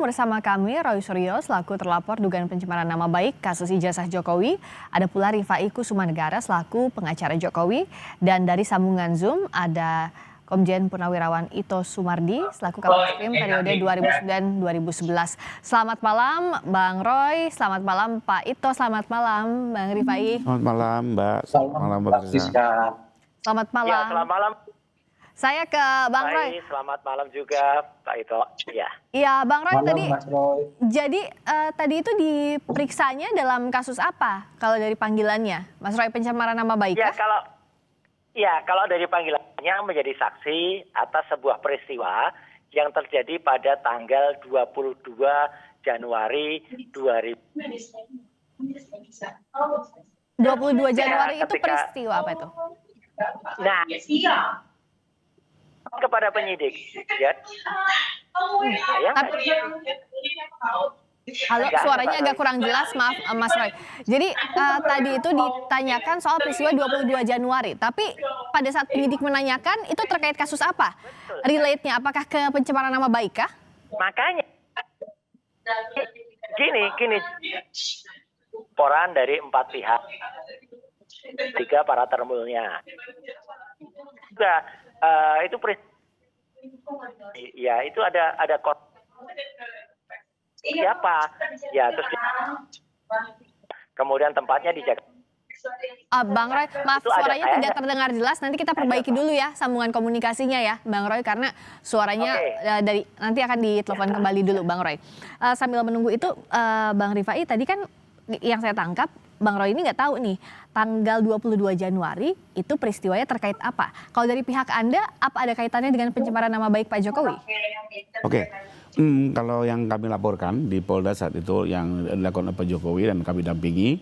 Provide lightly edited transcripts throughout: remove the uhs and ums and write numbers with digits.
Bersama kami, Roy Suryo selaku terlapor dugaan pencemaran nama baik kasus ijazah Jokowi. Ada pula Rifai Kusumanegara selaku pengacara Jokowi. Dan dari sambungan Zoom ada Komjen Purnawirawan Ito Sumardi selaku Kabid Krim periode 2009-2011. Selamat malam Bang Roy, selamat malam Pak Ito, selamat malam Bang Rifai. Selamat malam Mbak, selamat malam Mbak Rizka. Selamat malam. Ya, selamat malam. Saya ke Bang Roy. Selamat malam juga Pak Ito. Iya, Bang Roy Malam, tadi. Mas Roy. Jadi tadi itu diperiksanya dalam kasus apa? Kalau dari panggilannya, Mas Roy, pencemaran nama baik? Kalau dari panggilannya menjadi saksi atas sebuah peristiwa yang terjadi pada tanggal 22 Januari 22 Januari itu peristiwa apa itu? Nah, kepada penyidik, ya. Halo, suaranya agak kurang jelas, maaf Mas Roy. Jadi tadi itu ditanyakan soal peristiwa 22 Januari, tapi pada saat penyidik menanyakan itu terkait kasus apa? Relate-nya apakah ke pencemaran nama baik kah? Makanya gini, laporan dari 4 pihak, 3 para termulnya. Itu ya itu ada siapa ya, terus kemudian tempatnya dijaga. Bang Roy, maaf suaranya tidak terdengar jelas. Nanti kita perbaiki dulu ya sambungan komunikasinya ya, Bang Roy, karena suaranya dari nanti akan ditelepon kembali dulu, Bang Roy. Sambil menunggu itu, Bang Rifai, tadi kan yang saya tangkap, Bang Roy ini nggak tahu nih tanggal 22 Januari itu peristiwanya terkait apa. Kalau dari pihak Anda, apa ada kaitannya dengan pencemaran nama baik Pak Jokowi? Oke. Kalau yang kami laporkan di Polda saat itu yang dilakukan oleh Pak Jokowi dan kami dampingi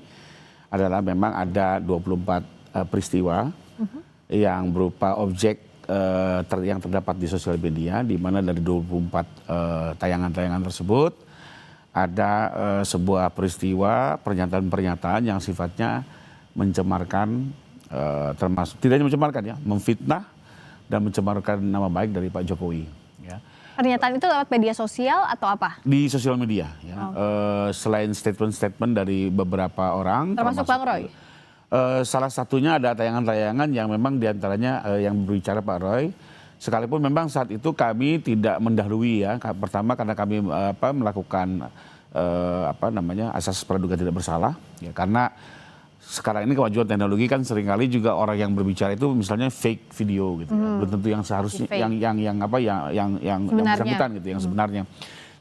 adalah memang ada 24 peristiwa yang berupa objek yang terdapat di sosial media, di mana dari 24 tayangan-tayangan tersebut ada sebuah peristiwa pernyataan-pernyataan yang sifatnya mencemarkan, termasuk tidak hanya mencemarkan ya, memfitnah dan mencemarkan nama baik dari Pak Jokowi. Ya. Pernyataan itu lewat media sosial atau apa? Di sosial media. Ya. Selain statement-statement dari beberapa orang. Termasuk Bang Roy? Salah satunya ada tayangan-tayangan yang memang diantaranya yang berbicara Pak Roy. Sekalipun memang saat itu kami tidak mendahului ya. Pertama karena kami melakukan asas praduga tidak bersalah. Ya, karena sekarang ini kemajuan teknologi kan seringkali juga orang yang berbicara itu misalnya fake video gitu. Belum tentu yang seharusnya yang bersangkutan gitu, yang sebenarnya.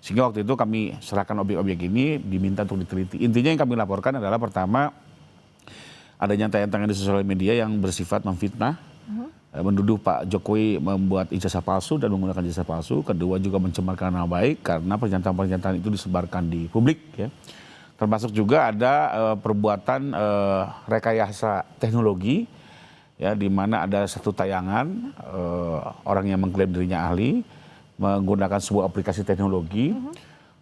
Sehingga waktu itu kami serahkan objek-objek ini diminta untuk diteliti. Intinya yang kami laporkan adalah pertama adanya tayangan di sosial media yang bersifat memfitnah, menuduh Pak Jokowi membuat ijazah palsu dan menggunakan ijazah palsu. Kedua juga mencemarkan nama baik karena pernyataan-pernyataan itu disebarkan di publik ya. Termasuk juga ada perbuatan rekayasa teknologi ya, di mana ada satu tayangan orang yang mengklaim dirinya ahli menggunakan sebuah aplikasi teknologi.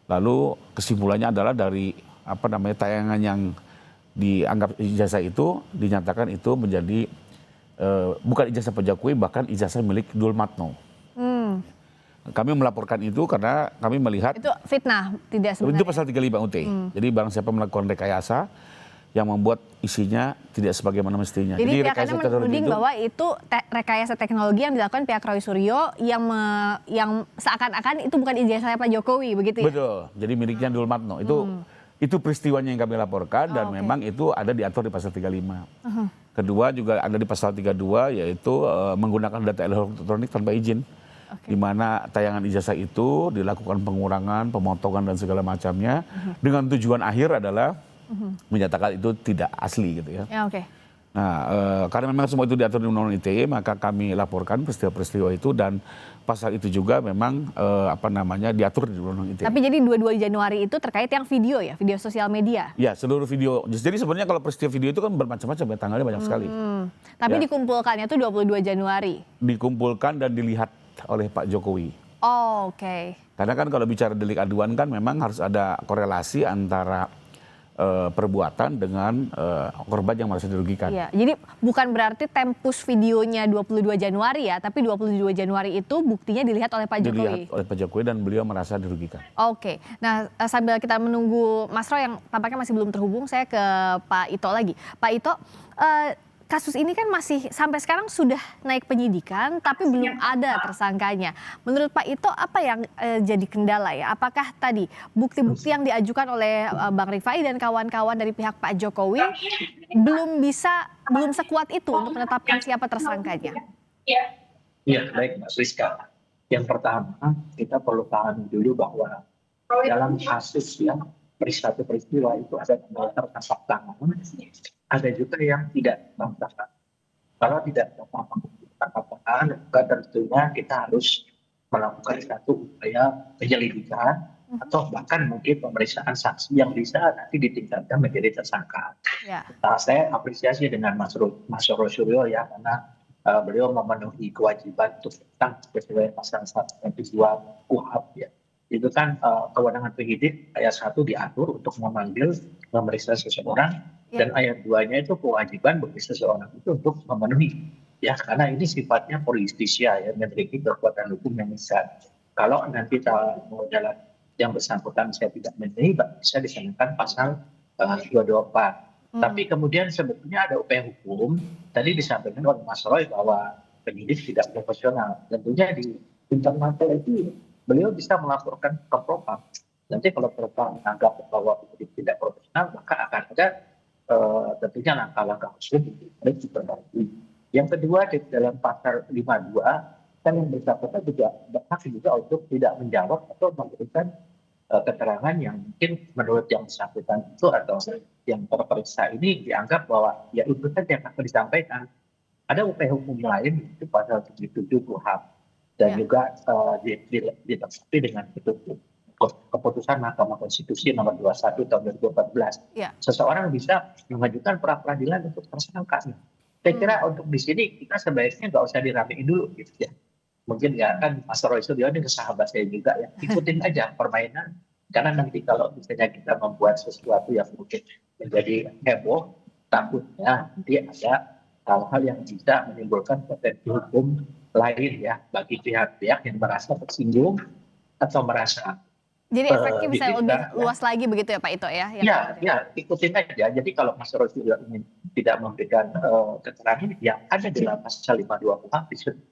Lalu kesimpulannya adalah dari tayangan yang dianggap ijazah itu dinyatakan itu menjadi bukan ijazah Pak Jokowi, bahkan ijazah milik Dul Matno. Kami melaporkan itu karena kami melihat itu fitnah, tidak sebenarnya. Itu pasal 35 UT. Jadi barang siapa melakukan rekayasa yang membuat isinya tidak sebagaimana mestinya. Jadi pihak Anda menuding bahwa itu rekayasa teknologi yang dilakukan pihak Roy Suryo yang seakan-akan itu bukan ijazah Pak Jokowi, begitu ya? Betul. Jadi miliknya Dul Matno. Itu peristiwanya yang kami laporkan dan memang itu ada diatur di pasal 35. Kedua juga ada di pasal 32 yaitu menggunakan data elektronik tanpa izin. Di mana tayangan ijazah itu dilakukan pengurangan, pemotongan dan segala macamnya dengan tujuan akhir adalah menyatakan itu tidak asli gitu ya. Nah, karena memang semua itu diatur di Undang-Undang ITE, maka kami laporkan peristiwa-peristiwa itu dan pasal itu juga memang diatur di Undang-Undang ITE. Tapi jadi 22 Januari itu terkait yang video ya, video sosial media? Ya, seluruh video. Jadi sebenarnya kalau peristiwa video itu kan bermacam-macam ya, tanggalnya banyak sekali. Tapi dikumpulkannya itu 22 Januari? Dikumpulkan dan dilihat oleh Pak Jokowi. Oke. Karena kan kalau bicara delik aduan kan memang harus ada korelasi antara perbuatan dengan korban yang merasa dirugikan. Iya, jadi bukan berarti tempus videonya 22 Januari ya, tapi 22 Januari itu buktinya dilihat oleh Pak Jokowi. Dilihat oleh Pak Jokowi dan beliau merasa dirugikan. Oke, nah sambil kita menunggu Mas Roy yang tampaknya masih belum terhubung, saya ke Pak Ito lagi. Pak Ito, kasus ini kan masih sampai sekarang sudah naik penyidikan, tapi belum ada tersangkanya. Menurut Pak Ito, apa yang jadi kendala ya? Apakah tadi bukti-bukti yang diajukan oleh Bang Rifai dan kawan-kawan dari pihak Pak Jokowi belum sekuat itu untuk menetapkan siapa tersangkanya? Iya, baik Mbak Rizka. Yang pertama, kita perlu pahami dulu bahwa dalam kasus ya, peristiwa itu ada yang tertangkap tangan, ada juga yang tidak tertangkap tangan. Kalau tidak tertangkap tangan, maka tentunya kita harus melakukan satu upaya penyelidikan atau bahkan mungkin pemeriksaan saksi yang bisa nanti ditingkatkan menjadi tersangka. Ya. Nah, saya apresiasi dengan Mas Rosuryo ya, karena beliau memenuhi kewajiban untuk tentang sesuai pasal 122 KUHP ya. Itu kan kewenangan penyidik ayat 1 diatur untuk memanggil, memeriksa seseorang, dan ayat 2-nya itu kewajiban bagi seseorang itu untuk memenuhi. Ya, karena ini sifatnya polistisia ya, memiliki kekuatan hukum yang besar. Kalau nanti mau jalan yang bersangkutan saya tidak memenuhi, bisa disangkakan pasal 224. Tapi kemudian sebetulnya ada upaya hukum, tadi disampaikan oleh Mas Roy bahwa penyidik tidak profesional. Tentunya di internal itu beliau bisa melaporkan ke Propam. Nanti kalau Propam menganggap bahwa penyidik tidak profesional, maka akan ada tentunya langkah-langkah hukum yang diperbaiki. Yang kedua, di dalam pasal 52, kan yang bersangkutan juga berhak juga untuk tidak menjawab atau memberikan keterangan yang mungkin menurut yang bersangkutan itu atau yang terperiksa ini dianggap bahwa ya itu saja yang akan disampaikan. Ada upaya hukum lain itu pasal 77 KUHP dan juga dilengkapi dengan keputusan Mahkamah Konstitusi nomor 21 tahun 2014. Seseorang bisa mengajukan pra peradilan untuk tersangka. Saya kira untuk di sini kita sebaiknya nggak usah diramein dulu gitu ya. Mungkin ya kan Mas Roy Suryo ini sahabat saya juga ya, ikutin aja permainan, karena nanti kalau misalnya kita membuat sesuatu yang mungkin menjadi heboh, takutnya nanti ada hal-hal yang bisa menimbulkan potensi hukum lain ya bagi pihak-pihak yang merasa tersinggung atau merasa jadi efeknya bisa lebih luas lagi begitu ya Pak Ito ya? Ya, ikutin aja. Jadi kalau Mas Roy Suryo ingin tidak memberikan keterangan, ya ada di dalam pasal 52 KUHP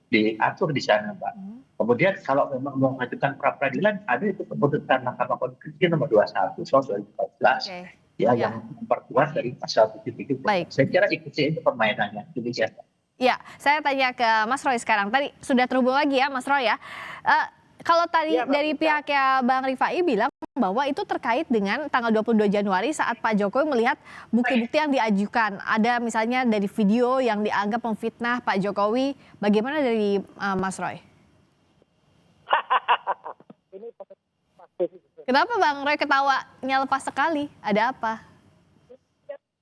diatur di sana, Pak. Kemudian kalau memang mau mengajukan pra peradilan, ada itu keputusan Mahkamah Konstitusi nomor 21 tahun 2014 yang memperkuat dari pasal 77. Saya kira ikuti itu permainannya. Demikian. Ya, saya tanya ke Mas Roy sekarang. Tadi sudah terhubung lagi ya Mas Roy ya. Kalau tadi dari pihaknya Bang Rifai bilang bahwa itu terkait dengan tanggal 22 Januari saat Pak Jokowi melihat bukti-bukti yang diajukan. Ada misalnya dari video yang dianggap memfitnah Pak Jokowi. Bagaimana dari Mas Roy? Kenapa Bang Roy ketawanya lepas sekali? Ada apa?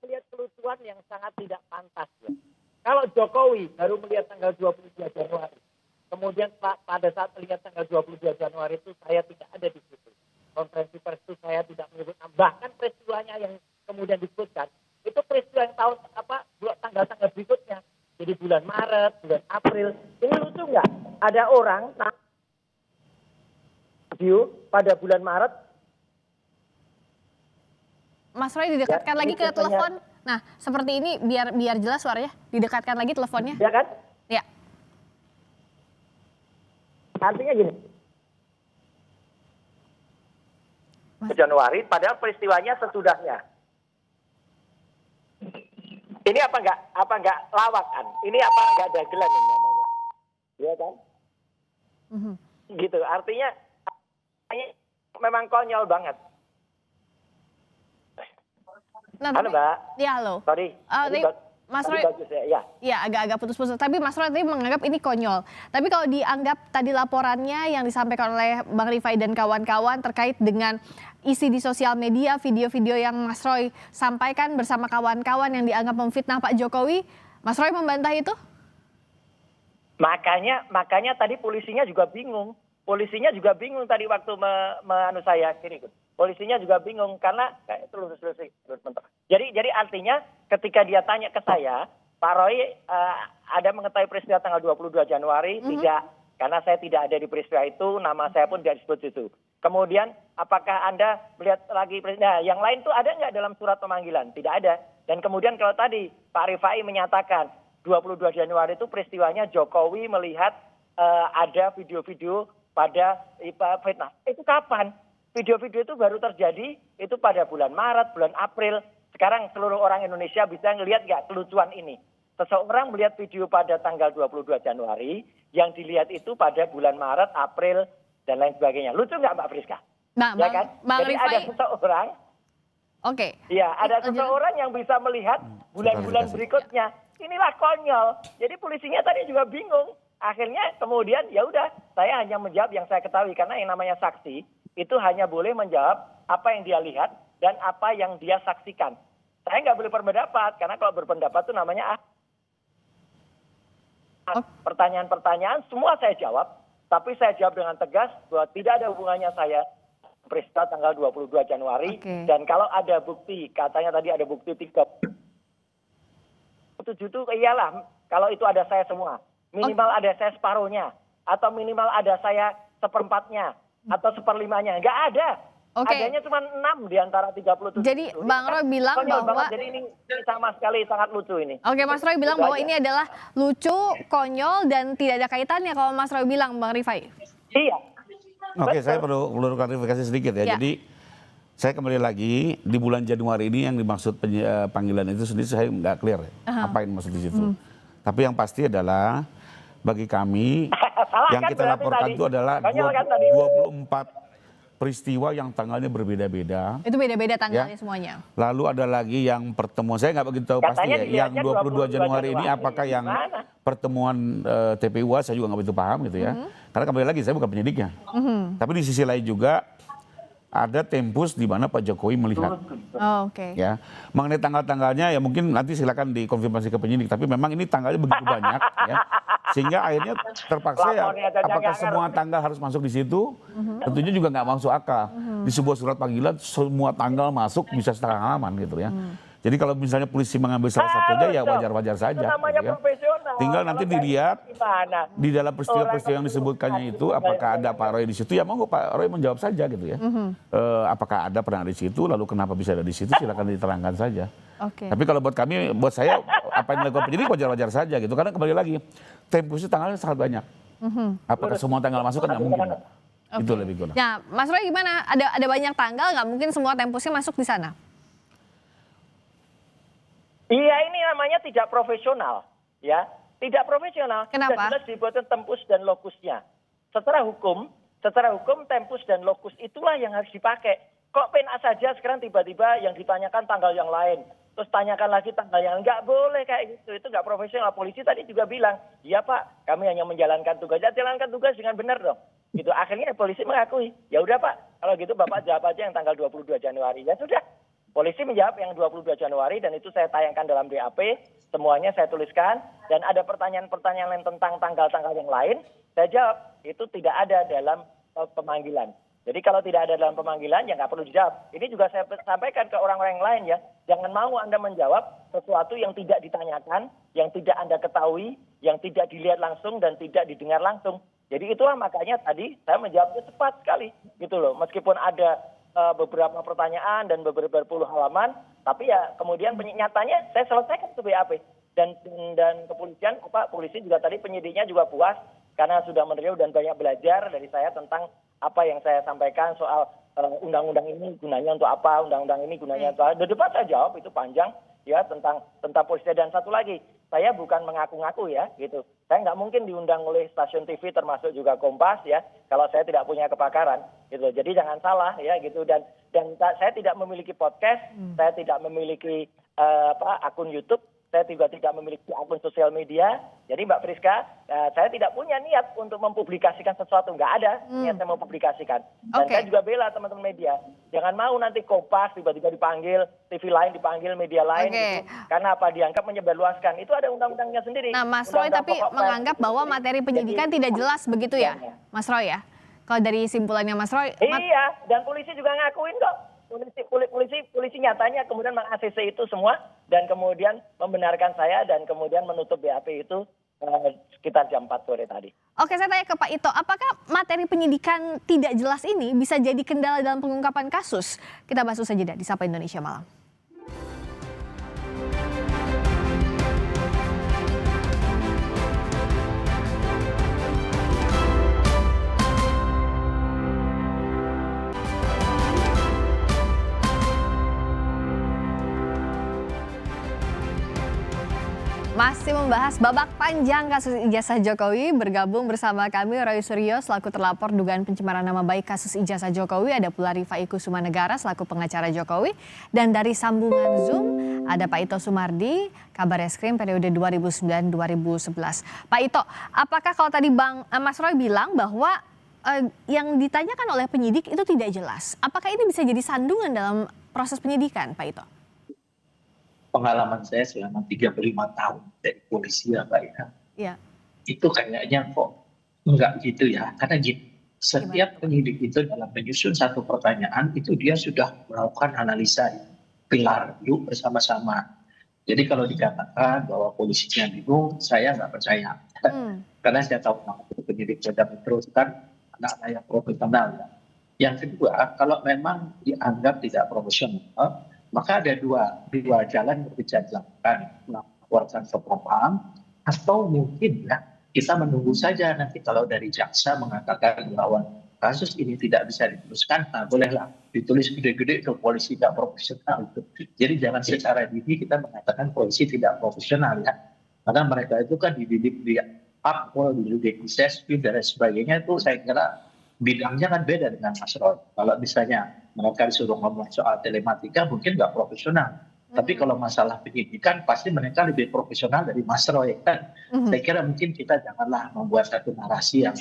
Melihat kelucuan yang sangat tidak pantas. Ya. Kalau Jokowi baru melihat tanggal 22 Januari. Kemudian pada saat melihat tanggal 22 Januari itu saya tidak ada di situ. Konferensi pers itu saya tidak menyebut. Bahkan peristiwanya yang kemudian disebutkan itu peristiwa yang tanggal-tanggal berikutnya. Jadi bulan Maret, bulan April. Ini lucu nggak? Ada orang video pada bulan Maret. Mas Roy didekatkan lagi ke telepon. Nah, seperti ini biar jelas suaranya. Didekatkan lagi teleponnya. Ya kan? Ya. Artinya gini, Januari, padahal peristiwanya sesudahnya. Ini apa enggak lawakan? Ini apa enggak dagelan yang namanya? Iya kan? Gitu, artinya memang konyol banget. Nah, halo Mbak. Ya halo. Sorry. Mas Roy, ya agak-agak putus-putus. Tapi Mas Roy tadi menganggap ini konyol. Tapi kalau dianggap tadi laporannya yang disampaikan oleh Bang Rifai dan kawan-kawan terkait dengan isi di sosial media, video-video yang Mas Roy sampaikan bersama kawan-kawan yang dianggap memfitnah Pak Jokowi, Mas Roy membantah itu? Makanya tadi polisinya juga bingung. polisinya juga bingung tadi waktu anu saya kiri. Polisinya juga bingung karena itu lurus mentok. Jadi artinya ketika dia tanya ke saya, Pak Roy ada mengetahui peristiwa tanggal 22 Januari? Tidak, karena saya tidak ada di peristiwa itu, nama saya pun tidak disebut itu. Kemudian apakah Anda melihat lagi peristiwa? Nah, yang lain tuh ada nggak dalam surat pemanggilan? Tidak ada. Dan kemudian kalau tadi Pak Rifai menyatakan 22 Januari itu peristiwanya Jokowi melihat ada video-video pada fitnah. Itu kapan? Video-video itu baru terjadi itu pada bulan Maret, bulan April. Sekarang seluruh orang Indonesia bisa ngelihat nggak kelucuan ini? Seseorang melihat video pada tanggal 22 Januari, yang dilihat itu pada bulan Maret, April, dan lain sebagainya. Lucu nggak Mbak Friska? Nah, Ya kan? Jadi ada seseorang, Oke. ya ada seseorang yang bisa melihat bulan-bulan berikutnya. Inilah konyol. Jadi polisinya tadi juga bingung. Akhirnya kemudian ya udah, saya hanya menjawab yang saya ketahui karena yang namanya saksi itu hanya boleh menjawab apa yang dia lihat dan apa yang dia saksikan. Saya nggak boleh berpendapat karena kalau berpendapat itu namanya pertanyaan-pertanyaan semua saya jawab, tapi saya jawab dengan tegas bahwa tidak ada hubungannya saya peristiwa tanggal 22 Januari. Dan kalau ada bukti, katanya tadi ada bukti 37 itu iyalah kalau itu ada saya semua. Minimal ada saya separuhnya, atau minimal ada saya seperempatnya, atau seperlimanya. Nggak ada. Adanya cuma 6 di antara 37. Jadi Bang Roy bilang bahwa... Jadi ini sama sekali sangat lucu ini. Oke, Mas Roy bilang bahwa ini adalah lucu, konyol, dan tidak ada kaitannya kalau Mas Roy bilang, Bang Rifai. Iya. Oke, saya perlu klarifikasi sedikit ya. Jadi saya kembali lagi di bulan Januari ini yang dimaksud panggilan itu sendiri saya nggak clear apa yang maksud di situ. Tapi yang pasti adalah bagi kami yang kita laporkan itu adalah 24 peristiwa yang tanggalnya berbeda-beda. Itu beda-beda tanggalnya semuanya. Lalu ada lagi yang pertemuan, saya nggak begitu tahu pasti ya. Yang 22 Januari ini apakah yang pertemuan TPUA, saya juga nggak begitu paham gitu ya. Karena kembali lagi saya bukan penyidiknya. Tapi di sisi lain juga ada tempus di mana Pak Jokowi melihat. Ya, mengenai tanggal-tanggalnya ya mungkin nanti silakan dikonfirmasi ke penyidik. Tapi memang ini tanggalnya begitu banyak, ya, sehingga akhirnya terpaksa ya. Apakah semua tanggal harus masuk di situ? Tentunya juga nggak masuk akal. Di sebuah surat panggilan semua tanggal masuk bisa setengah halaman gitu ya. Jadi kalau misalnya polisi mengambil salah satunya ya wajar-wajar saja. Gitu ya. Tinggal nanti dilihat di dalam peristiwa-peristiwa yang disebutkannya itu apakah ada Pak Roy di situ, ya monggo Pak Roy menjawab saja gitu ya. Apakah ada pernah di situ, lalu kenapa bisa ada di situ, silakan diterangkan saja. Tapi kalau buat kami, buat saya apa yang dilakukan penyidik wajar-wajar saja gitu. Karena kembali lagi, tempusnya tanggalnya sangat banyak. Apakah semua tanggal masuk kan nggak mungkin. Itu lebih guna. Nah, Mas Roy gimana? Ada banyak tanggal, nggak mungkin semua tempusnya masuk di sana? Iya, ini namanya tidak profesional, ya. Tidak profesional. Kenapa? Sudah jelas dibuatkan tempus dan lokusnya. Secara hukum tempus dan lokus itulah yang harus dipakai. Kok PNA saja sekarang tiba-tiba yang ditanyakan tanggal yang lain, terus tanyakan lagi tanggal yang nggak boleh kayak gitu. Itu nggak profesional. Polisi tadi juga bilang, iya Pak, kami hanya menjalankan tugas. Ya, jalankan tugas dengan benar dong. Gitu. Akhirnya polisi mengakui, ya udah Pak, kalau gitu Bapak jawab aja yang tanggal 22 Januari. Ya sudah. Polisi menjawab yang 22 Januari dan itu saya tayangkan dalam BAP, semuanya saya tuliskan, dan ada pertanyaan-pertanyaan lain tentang tanggal-tanggal yang lain, saya jawab, itu tidak ada dalam pemanggilan. Jadi kalau tidak ada dalam pemanggilan, ya nggak perlu dijawab. Ini juga saya sampaikan ke orang-orang yang lain ya, jangan mau Anda menjawab sesuatu yang tidak ditanyakan, yang tidak Anda ketahui, yang tidak dilihat langsung dan tidak didengar langsung. Jadi itulah makanya tadi saya menjawabnya cepat sekali, gitu loh, meskipun ada beberapa pertanyaan dan beberapa puluh halaman, tapi ya kemudian nyatanya saya selesaikan itu BAP dan kepolisian polisi juga tadi penyidiknya juga puas karena sudah menerima dan banyak belajar dari saya tentang apa yang saya sampaikan soal undang-undang ini gunanya untuk apa, undang-undang ini gunanya untuk apa. Di depan saya jawab itu panjang ya tentang polisi. Dan satu lagi, saya bukan mengaku-ngaku ya gitu. Saya nggak mungkin diundang oleh stasiun TV termasuk juga Kompas ya kalau saya tidak punya kepakaran gitu. Jadi jangan salah ya gitu, dan saya tidak memiliki podcast, saya tidak memiliki akun YouTube, saya juga tidak memiliki akun sosial media. Jadi Mbak Friska, saya tidak punya niat untuk mempublikasikan sesuatu, nggak ada niat saya mempublikasikan. Dan saya juga bela teman-teman media, jangan mau nanti Kompas tiba-tiba dipanggil, TV lain dipanggil, media lain gitu. Karena apa, dianggap menyebarluaskan. Itu ada undang-undangnya sendiri. Nah Mas Roy tapi menganggap bahwa materi penyidikan tidak jelas begitu ya Mas Roy ya? Kalau dari simpulannya Mas Roy, Iya, dan polisi juga ngakuin kok. Polisi nyatanya kemudian meng-ACC itu semua dan kemudian membenarkan saya dan kemudian menutup BAP itu sekitar jam 4 sore tadi. oke, saya tanya ke Pak Ito, apakah materi penyidikan tidak jelas ini bisa jadi kendala dalam pengungkapan kasus? Kita bahas usai jeda di Sapa Indonesia Malam. Masih membahas babak panjang kasus ijazah Jokowi, bergabung bersama kami Roy Suryo selaku terlapor dugaan pencemaran nama baik kasus ijazah Jokowi, ada pula Rifai Kusumanegara selaku pengacara Jokowi, dan dari sambungan Zoom ada Pak Ito Sumardi, Kabar Eskrim periode 2009-2011. Pak Ito, apakah kalau tadi Mas Roy bilang bahwa yang ditanyakan oleh penyidik itu tidak jelas, apakah ini bisa jadi sandungan dalam proses penyidikan, Pak Ito? Pengalaman saya selama 35 tahun dari polisi ya Pak ya. Iya. Itu kayaknya kok enggak gitu ya. Karena gini, setiap penyidik itu dalam menyusun satu pertanyaan itu dia sudah melakukan analisa pilar yuk bersama-sama. Jadi kalau dikatakan bahwa polisinya bingung, saya nggak percaya. Karena saya tahu penyidik Polda Metro kan anak-anak yang profesional ya. Yang kedua, kalau memang dianggap tidak profesional, maka ada dua jalan yang bisa dilakukan, melaporkan ke Propam atau mungkin ya kita menunggu saja nanti kalau dari jaksa mengatakan bahwa kasus ini tidak bisa diteruskan, nah bolehlah ditulis gede-gede ke polisi tidak profesional itu. Jadi jangan secara dini kita mengatakan polisi tidak profesional ya, karena mereka itu kan dididik di Akpol, dididik di Sespi dan sebagainya, itu saya kira bidangnya kan beda dengan Mas Roy. Kalau misalnya mereka disuruh ngomong soal telematika mungkin nggak profesional. Tapi kalau masalah penyidikan pasti mereka lebih profesional dari Mas Roy kan. Saya kira mungkin kita janganlah membuat satu narasi yang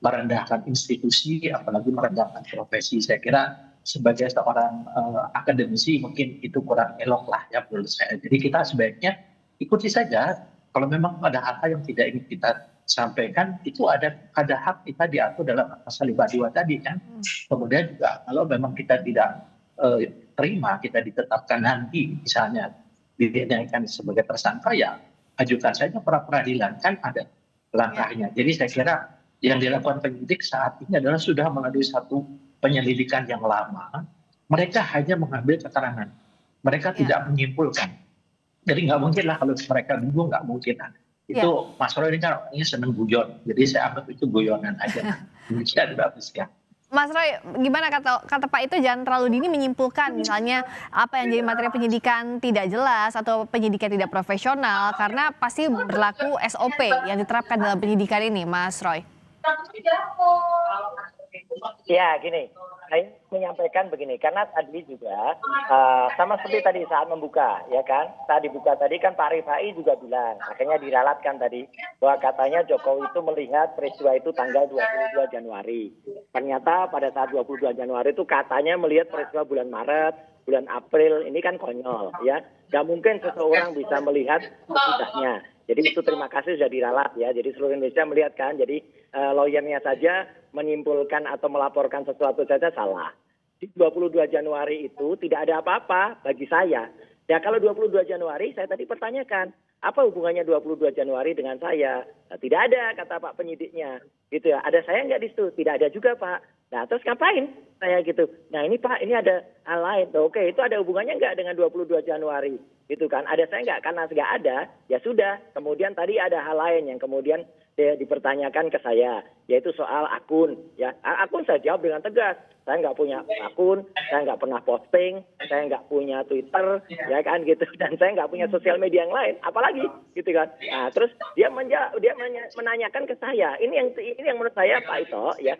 merendahkan institusi, apalagi merendahkan profesi. Saya kira sebagai seorang akademisi mungkin itu kurang elok lah ya menurut saya. Jadi kita sebaiknya ikuti saja. Kalau memang ada hal-hal yang tidak ingin kita sampaikan, itu ada hak kita diatur dalam pasal 52 tadi kan. Kemudian juga kalau memang kita tidak terima, kita ditetapkan nanti misalnya dinaikkan sebagai tersangka, ya ajukan saja pra peradilan, kan ada langkahnya. Jadi saya kira yang dilakukan penyidik saat ini adalah sudah melalui satu penyelidikan yang lama. Mereka hanya mengambil keterangan, mereka tidak menyimpulkan. Jadi nggak mungkin lah kalau mereka bingung, nggak mungkin. Itu Mas Roy ini kan orangnya seneng guyon, jadi saya anggap itu guyonan aja. Demikian bagus ya. Mas Roy, gimana kata Pak itu jangan terlalu dini menyimpulkan misalnya apa yang jadi materi penyidikan tidak jelas atau penyidikan tidak profesional, karena pasti berlaku SOP yang diterapkan dalam penyidikan ini, Mas Roy. Ya gini, saya menyampaikan begini, karena tadi juga sama seperti tadi saat membuka, ya kan, saat dibuka tadi kan Pak Rifai juga bilang, akhirnya diralatkan tadi, bahwa katanya Jokowi itu melihat peristiwa itu tanggal 22 Januari. Ternyata pada saat 22 Januari itu katanya melihat peristiwa bulan Maret, bulan April, ini kan konyol, ya. Gak mungkin seseorang bisa melihat sesudahnya. Jadi itu terima kasih sudah diralat ya. Jadi seluruh Indonesia melihat kan. Jadi lawyernya saja menyimpulkan atau melaporkan sesuatu saja salah. Di 22 Januari itu tidak ada apa-apa bagi saya. Ya kalau 22 Januari saya tadi pertanyakan, apa hubungannya 22 Januari dengan saya? Nah, tidak ada kata Pak penyidiknya. Gitu ya. Ada saya nggak di situ? Tidak ada juga Pak. Nah terus ngapain saya gitu? Nah ini Pak, ini ada hal lain. Oke, itu ada hubungannya nggak dengan 22 Januari? Gitu kan? Ada saya nggak? Karena nggak ada, ya sudah. Kemudian tadi ada hal lain yang kemudian dipertanyakan ke saya, yaitu soal akun. Ya, akun saya jawab dengan tegas. Saya nggak punya akun, saya nggak pernah posting, saya nggak punya Twitter, ya kan gitu. Dan saya nggak punya sosial media yang lain, apalagi gitu kan. Nah, terus dia menanyakan ke saya. Ini yang menurut saya Pak Ito, ya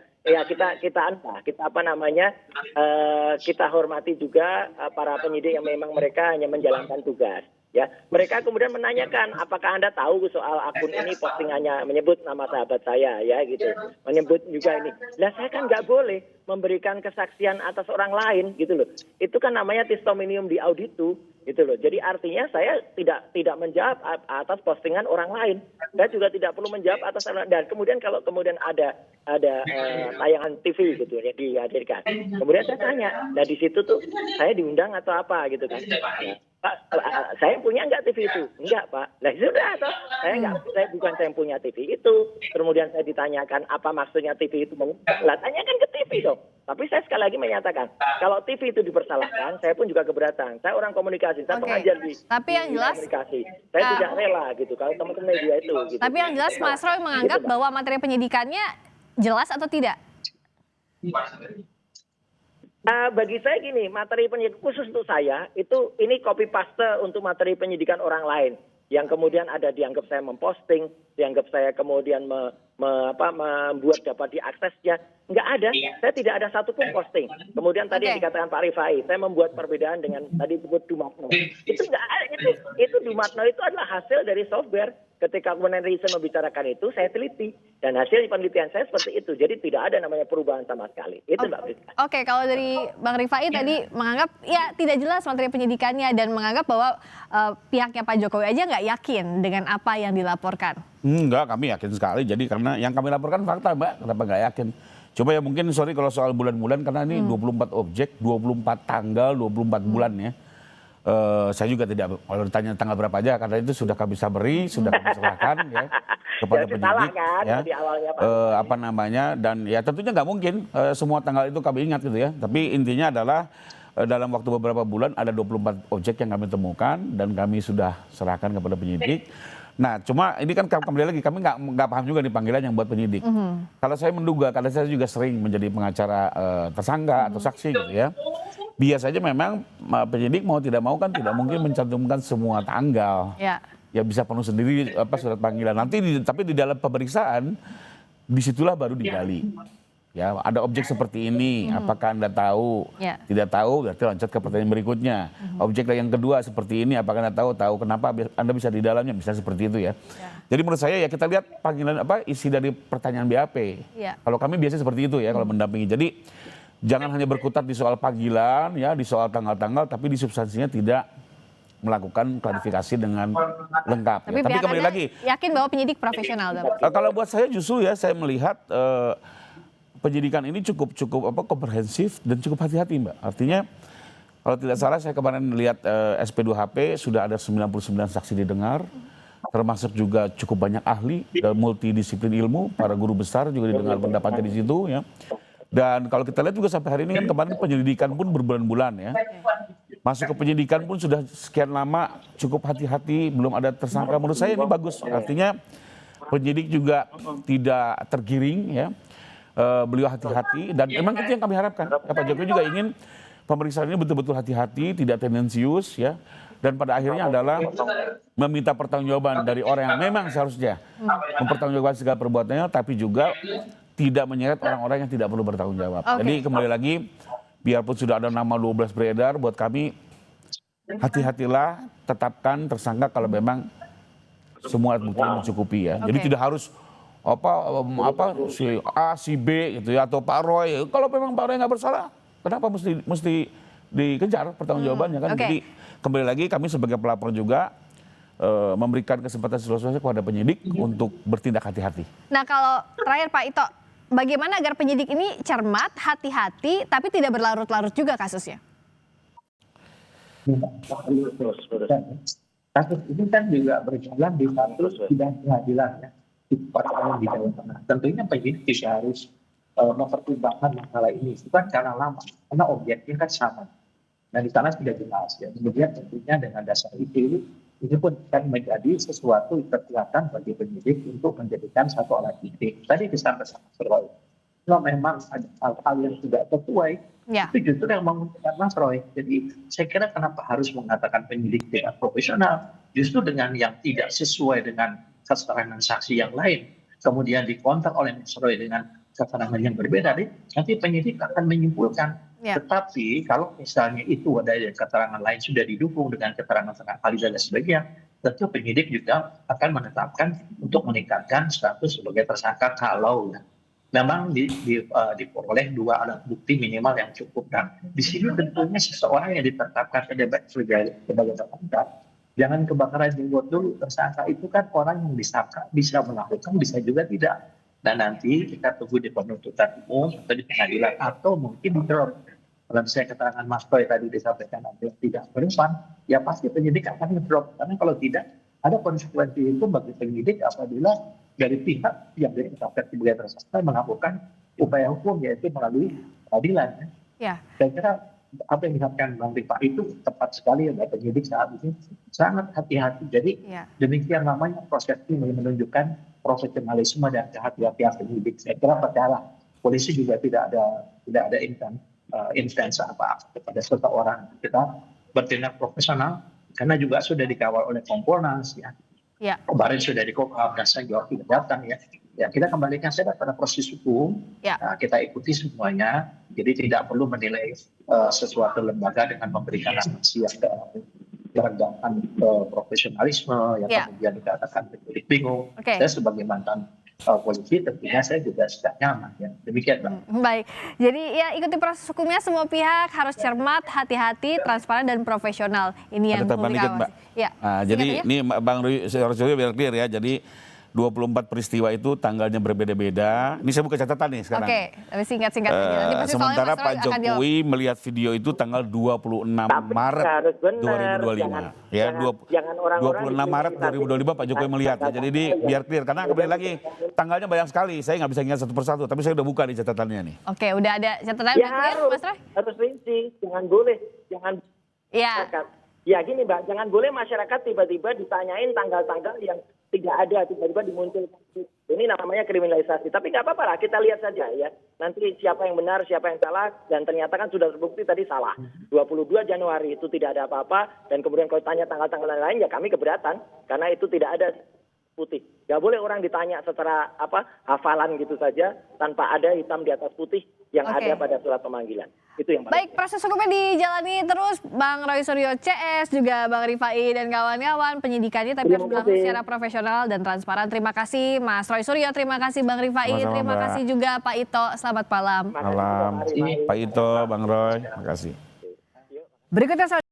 kita hormati juga para penyidik yang memang mereka hanya menjalankan tugas. Ya, mereka kemudian menanyakan, apakah Anda tahu soal akun ini postingannya menyebut nama sahabat saya, ya gitu, menyebut juga ini. Lah saya kan nggak boleh memberikan kesaksian atas orang lain, gitu loh. Itu kan namanya testimonium di auditu, gitu loh. Jadi artinya saya tidak menjawab atas postingan orang lain. Saya juga tidak perlu menjawab atas orang. Dan kemudian kalau kemudian ada tayangan TV gitu ya dihadirkan, kemudian saya tanya, nah di situ tuh saya diundang atau apa gitu kan? Ya, Pak, saya punya nggak TV itu? Enggak, Pak. Nah sudah, toh. Saya bukan saya punya TV itu. Kemudian saya ditanyakan apa maksudnya TV itu mengundang. Lah tanyakan ke TV dong. Tapi saya sekali lagi menyatakan, kalau TV itu dipersalahkan, saya pun juga keberatan. Saya orang komunikasi, saya pengajar di yang jelas komunikasi. Saya tidak rela gitu kalau teman-teman media itu. Gitu. Tapi yang jelas Mas Roy menganggap Gitu, bahwa materi penyidikannya jelas atau tidak? Bagi saya gini, materi penyidik khusus untuk saya itu ini copy paste untuk materi penyidikan orang lain yang kemudian ada dianggap saya memposting, dianggap saya kemudian membuat dapat diaksesnya. Nggak ada, saya tidak ada satupun posting. Kemudian tadi yang dikatakan Pak Rifai, saya membuat perbedaan dengan tadi disebut Dumatno. Itu nggak ada, itu Dumatno itu adalah hasil dari software. Ketika kemudian Risen membicarakan itu, saya teliti. Dan hasil penelitian saya seperti itu. Jadi tidak ada namanya perubahan sama sekali. Itu Mbak Friska. Oke, kalau dari Bang Rifai tadi menganggap ya tidak jelas materi penyidikannya dan menganggap bahwa pihaknya Pak Jokowi aja nggak yakin dengan apa yang dilaporkan. Enggak, kami yakin sekali. Jadi karena yang kami laporkan fakta, Mbak. Kenapa nggak yakin? Coba ya mungkin sorry kalau soal bulan-bulan karena ini 24 objek, 24 tanggal, 24 bulan ya. Saya juga tidak, kalau ditanya tanggal berapa aja, karena itu sudah kami saberi, sudah kami serahkan ya kepada penyidik. Kan, ya. di awalnya, Pak. Apa namanya, dan ya tentunya nggak mungkin semua tanggal itu kami ingat gitu ya. Tapi intinya adalah dalam waktu beberapa bulan ada 24 objek yang kami temukan dan kami sudah serahkan kepada penyidik. Nah, cuma ini kan kembali lagi kami nggak paham juga nih panggilan yang buat penyidik. Kalau saya menduga, karena saya juga sering menjadi pengacara tersangka atau saksi gitu ya. Biasanya memang penyidik mau tidak mau kan tidak mungkin mencantumkan semua tanggal. Ya. Ya bisa penuh sendiri surat panggilan. Nanti tapi di dalam pemeriksaan disitulah baru digali. Ya, ada objek seperti ini, apakah Anda tahu? Ya. Tidak tahu, berarti loncat ke pertanyaan berikutnya. Objek yang kedua seperti ini, apakah Anda tahu? Tahu, kenapa Anda bisa di dalamnya? Bisa seperti itu ya. Jadi menurut saya ya kita lihat panggilan isi dari pertanyaan BAP. Ya. Kalau kami biasanya seperti itu ya kalau mendampingi. Jadi jangan hanya berkutat di soal panggilan ya, di soal tanggal-tanggal, tapi di substansinya tidak melakukan klarifikasi dengan lengkap. Tapi, ya. Tapi kembali lagi, yakin bahwa penyidik profesional. kalau buat saya justru ya saya melihat penyidikan ini cukup komprehensif dan cukup hati-hati, Mbak. Artinya kalau tidak salah saya kemarin lihat SP2HP sudah ada 99 saksi didengar, termasuk juga cukup banyak ahli dan multidisiplin ilmu, para guru besar juga didengar pendapatnya di situ ya. Dan kalau kita lihat juga sampai hari ini kan kemarin penyelidikan pun berbulan-bulan ya. Masuk ke penyidikan pun sudah sekian lama, cukup hati-hati, belum ada tersangka. Menurut saya ini bagus. Artinya penyidik juga tidak tergiring ya. Beliau hati-hati dan memang itu yang kami harapkan. Ya, Pak Jokowi juga ingin pemeriksaan ini betul-betul hati-hati, tidak tendensius ya. Dan pada akhirnya adalah meminta pertanggungjawaban dari orang yang memang seharusnya mempertanggungjawabkan segala perbuatannya, tapi juga tidak menyeret orang-orang yang tidak perlu bertanggung jawab. Jadi kembali lagi, biarpun sudah ada nama 12 beredar, buat kami hati-hatilah, tetapkan tersangka kalau memang semua alat bukti mencukupi ya. Jadi tidak harus si A, si B gitu ya, atau Pak Roy. Kalau memang Pak Roy nggak bersalah, kenapa mesti dikejar pertanggungjawabannya kan? Jadi kembali lagi kami sebagai pelapor juga memberikan kesempatan seluas-luasnya kepada penyidik untuk bertindak hati-hati. Nah, kalau terakhir Pak Ito, bagaimana agar penyidik ini cermat, hati-hati, tapi tidak berlarut-larut juga kasusnya? Kasus ini kan juga berjalan di satu sidang pengadilan ya, di perkara di Jawa Tengah. Tentunya penyidik juga harus mempertimbangkan masalah ini. Bukan karena lama, karena objeknya kan sama. Dan di sana sudah jelas ya. Kemudian tentunya dengan dasar itu, ini pun akan menjadi sesuatu kekuatan bagi penyidik untuk menjadikan satu alat bukti. Tadi disampaikan Mas Roy, kalau memang ada hal-hal yang tidak sesuai, itu justru yang menguntungkan Mas Roy. Jadi saya kira kenapa harus mengatakan penyidik tidak profesional, justru dengan yang tidak sesuai dengan keterangan saksi yang lain, kemudian dikontak oleh Mas Roy dengan keterangan yang berbeda, nanti penyidik akan menyimpulkan. Tetapi kalau misalnya itu ada keterangan lain sudah didukung dengan keterangan ahli dan sebagainya, tentu penyidik juga akan menetapkan untuk meningkatkan status sebagai tersangka kalau memang diperoleh 2 alat bukti minimal yang cukup. Dan di sini tentunya seseorang yang ditetapkan sebagai tersangka, jangan kebakaran jenggot dulu. Tersangka itu kan orang yang disangka bisa melakukan, bisa juga tidak. Dan nanti kita tunggu di penuntutan umum atau di pengadilan, atau mungkin di drop. Kalau misalnya keterangan Mas Roy tadi disampaikan ada yang tidak berumpan, ya pasti penyidik akan ngedrop. Karena kalau tidak, ada konsekuensi itu bagi penyidik apabila dari pihak yang ditetapkan sebagai tersangka melakukan upaya hukum, yaitu melalui peradilan. Ya. Saya kira apa yang disampaikan Bang Rifa itu tepat sekali ya, penyidik saat ini sangat hati-hati. Jadi demikian namanya proses ini menunjukkan profesionalisme dan kehati-hatian penyidik. Saya kira percayalah, polisi juga tidak ada intens apa kepada seseorang. Kita bertindak profesional karena juga sudah dikawal oleh Kompolnas ya. Kemarin sudah dikokap dan saya juga tidak datang ya. Ya kita kembalikan saja pada proses hukum. Kita ikuti semuanya. Jadi tidak perlu menilai sesuatu lembaga dengan memberikan sanksi yang merendahkan profesionalisme yang kemudian dikatakan penyidik bingung. Saya sebagai mantan polisi tentunya saya juga sudah nyaman ya. Demikian Bang. Baik, jadi ya ikuti proses hukumnya, semua pihak harus cermat, hati-hati, transparan dan profesional. Ini yang perlu dikawasi. Jadi ini Bang Roy biar clear ya. Jadi 24 peristiwa itu tanggalnya berbeda-beda. Ini saya buka catatan nih sekarang. Oke, tapi singkat-singkat aja. Sementara Pak Jokowi melihat video itu tanggal 26 Maret 2025. Ya, 26 Maret 2025 Pak Jokowi melihat. Ya. Jadi ini biar clear, karena kembali lagi tanggalnya banyak sekali. Saya nggak bisa ingat satu persatu, tapi saya udah buka di catatannya nih. Oke, udah ada catatan ya, clear, Mas Roy? Harus rinci, jangan boleh. Ya gini Mbak, jangan boleh masyarakat tiba-tiba ditanyain tanggal-tanggal yang tidak ada, tiba-tiba dimunculkan. Ini namanya kriminalisasi. Tapi nggak apa-apa lah, kita lihat saja ya. Nanti siapa yang benar, siapa yang salah, dan ternyata kan sudah terbukti tadi salah. 22 Januari itu tidak ada apa-apa, dan kemudian kalau tanya tanggal-tanggal lain, ya kami keberatan. Karena itu tidak ada putih. Nggak boleh orang ditanya secara hafalan gitu saja, tanpa ada hitam di atas putih yang ada pada surat pemanggilan. Itu yang paling. Baik, proses hukumnya dijalani terus, Bang Roy Suryo CS, juga Bang Rifai dan kawan-kawan. Penyidikannya tapi harus berlangsung secara profesional dan transparan. Terima kasih Mas Roy Suryo, terima kasih Bang Rifai, terima kasih juga Pak Ito. Selamat malam. Malam, Pak Ito, Bang Roy, terima kasih. Berikutnya